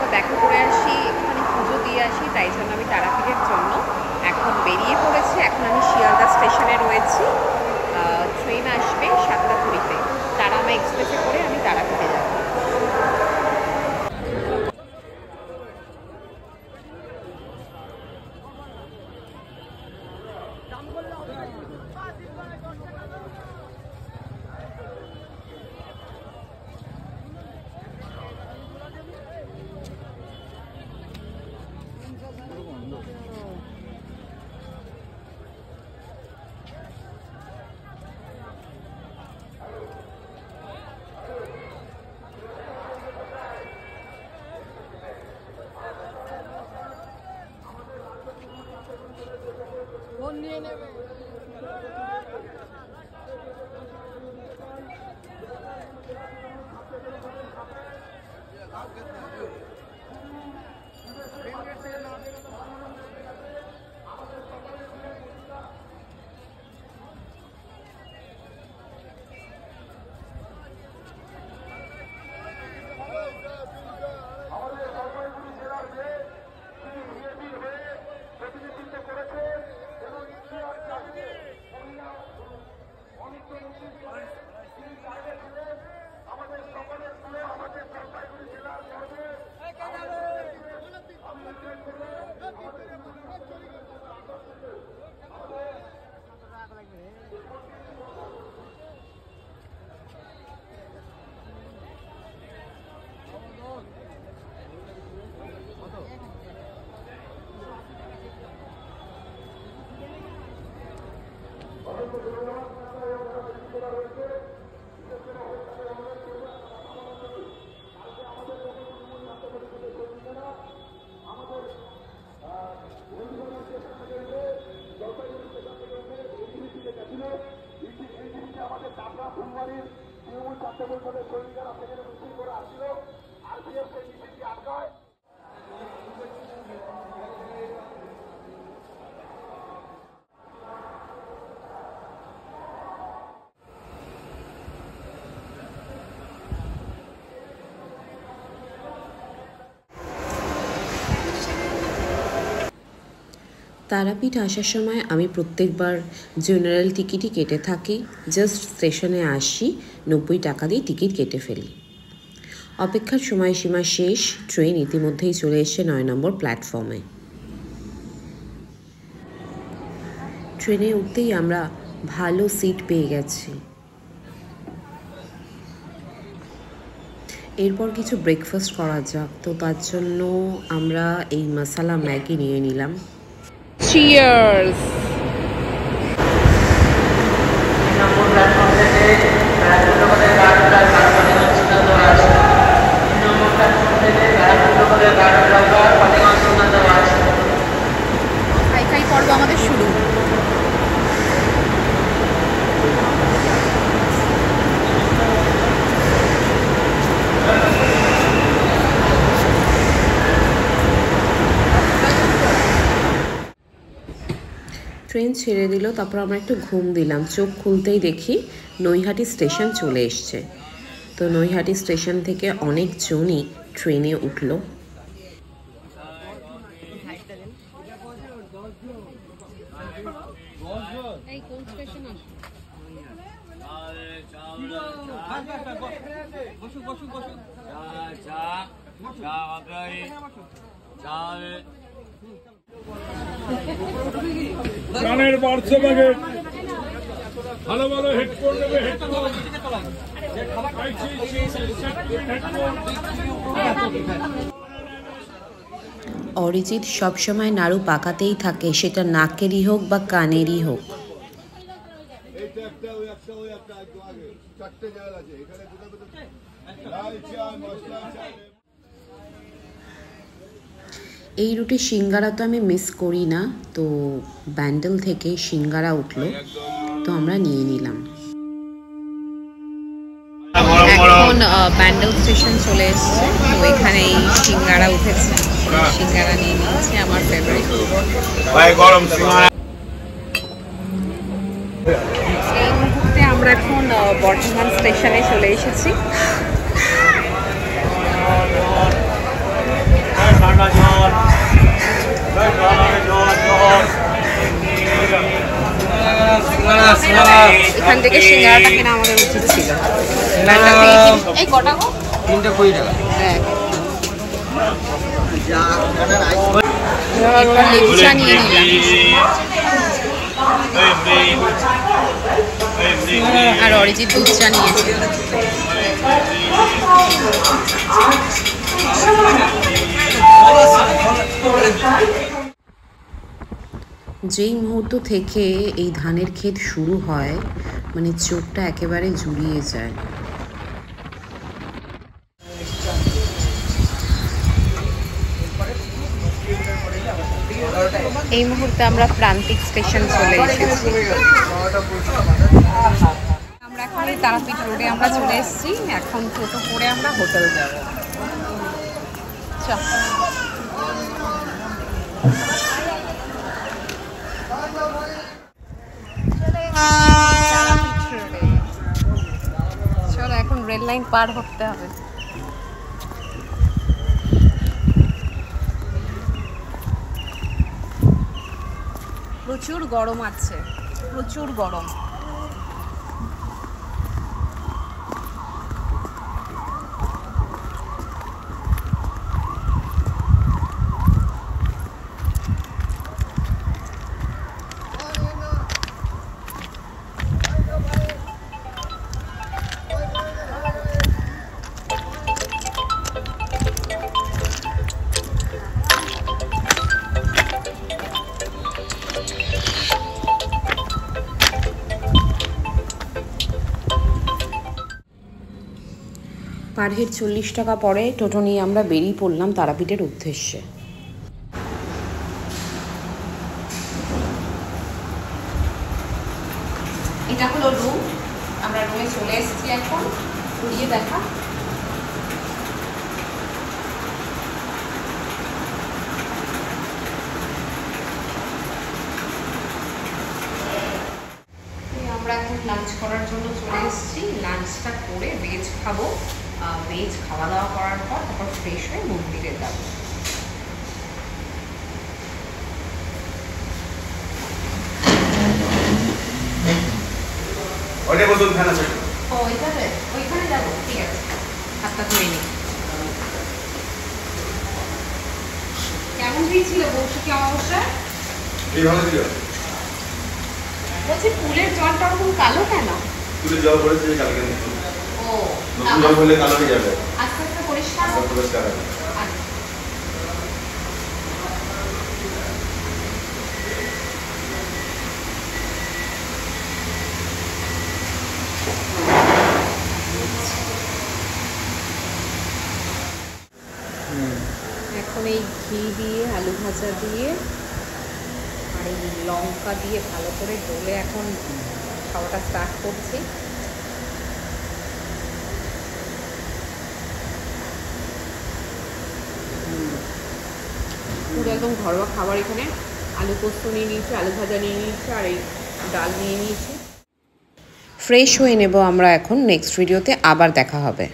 সাথে দেখা করে আসি, একটুখানি পুজো দিয়ে আসি, তাই জন্য আমি তারাপীঠের জন্য এখন বেরিয়ে পড়েছি। এখন আমি শিয়ালদা স্টেশনে রয়েছি। ট্রেন আসবে 7:20-তে, তারামা এক্সপ্রেসে করে আমি তারাপীঠে যাব। তারাপীঠ আসার সময় আমি প্রত্যেকবার জেনারেল টিকিটই কেটে থাকি। জাস্ট স্টেশনে আসি, 90 টাকা দিয়ে টিকিট কেটে ফেলি। অপেক্ষার সময়সীমা শেষ, ট্রেন ইতিমধ্যেই চলে এসেছে 9 নম্বর প্ল্যাটফর্মে। ট্রেনে উঠতেই আমরা ভালো সিট পেয়ে গেছি। এরপর কিছু ব্রেকফাস্ট করা যাক, তো তার জন্য আমরা এই মশালা ম্যাগি নিয়ে নিলাম। Cheers! খাই পর্ব আমাদের শুরু। ট্রেন ছেড়ে দিল, তারপর আমরা একটু ঘুম দিলাম। চোখ খুলতেই দেখি নৈহাটি স্টেশন চলে এসছে। তো নৈহাটি স্টেশন থেকে অনেকজনই ট্রেনে উঠল। গানের বাড়ছে বাগে ভালো ভালো হেডফোন নেবে। অরিজিৎ সবসময় নাড়ু পাকাতেই থাকে, সেটা নাকেরই হোক বা কানেরই হোক। এই রুটে সিঙ্গারা তো আমি মিস করি না, তো ব্যান্ডেল থেকে সিঙ্গারা উঠলো, তো আমরা নিয়ে নিলাম। এখন ব্যান্ডেল স্টেশন চলে এসছে, তো এখানে এই সিঙ্গারা উঠেছে, সিঙ্গারা নিয়ে নিয়েছি, আমার ফেভারিট। এই মুহূর্তে আমরা এখন বর্ধমান স্টেশনে চলে এসেছি। থেকে সিঙ্গারাটা কেনা আমাদের উচিত ছিল। এই কটা গো? 320 টাকা। হ্যাঁ, এবার লেবু চা নিয়ে নিলাম আর অরিজিৎ দুধ চা নিয়েছি। যেই মুহূর্ত থেকে এই ধানের ক্ষেত শুরু হয় মানে চোখটা একেবারে জুড়িয়ে যায়। এই মুহূর্তে আমরা প্রান্তিক স্টেশন চলে এসেছি। আমরা এখন এই তারাপীঠ রোডে আমরা চলে এসেছি। এখন টোটো করে আমরা হোটেল যাব। চলো এখন রেল লাইন পার করতে হবে। প্রচুর গরম আছে, প্রচুর গরম। পার হেড 40 টাকা পরে টোটো নিয়ে আমরা বেরিয়ে পড়লাম তারাপীঠের উদ্দেশ্যে। এটা হলো রুম, আমরা রুমে চলে এসেছি। এখন ঘুরিয়ে দেখা। আমরা এখন লাঞ্চ করার জন্য চলে এসেছি। লাঞ্চটা করে ভেজ খাবো। ভেজ খাওয়া দাওয়া করার পর তারপর ফ্রেশ হয়ে মন্দিরে যাবো। ওইখানে যাবো, ঠিক আছে। হাতটা ধরে নিই। কেমন দিয়েছিল বৌসুকি অমাবস্যায়? বলছি পুলের জলটা ওরকম কালো কেন? পুলের জল পড়েছে কালকে মতো। ও, নতুন জল হলে কালো হয়ে যাবে। আস্তে আস্তে পরিষ্কার হবে। পরিষ্কার হবে। এখন এই ঘি দিয়ে, আলু ভাজা দিয়ে আর এই লঙ্কা দিয়ে ভালো করে ডলে এখন খাওয়াটা স্টার্ট করছি। পুরো একদম ঘরোয়া খাবার। এখানে আলু পোস্ত নিয়ে নিয়েছি, আলু ভাজা নিয়ে নিয়েছি আর এই ডাল নিয়ে নিয়েছি। ফ্রেশ হয়ে নেব আমরা এখন। নেক্সট ভিডিওতে আবার দেখা হবে।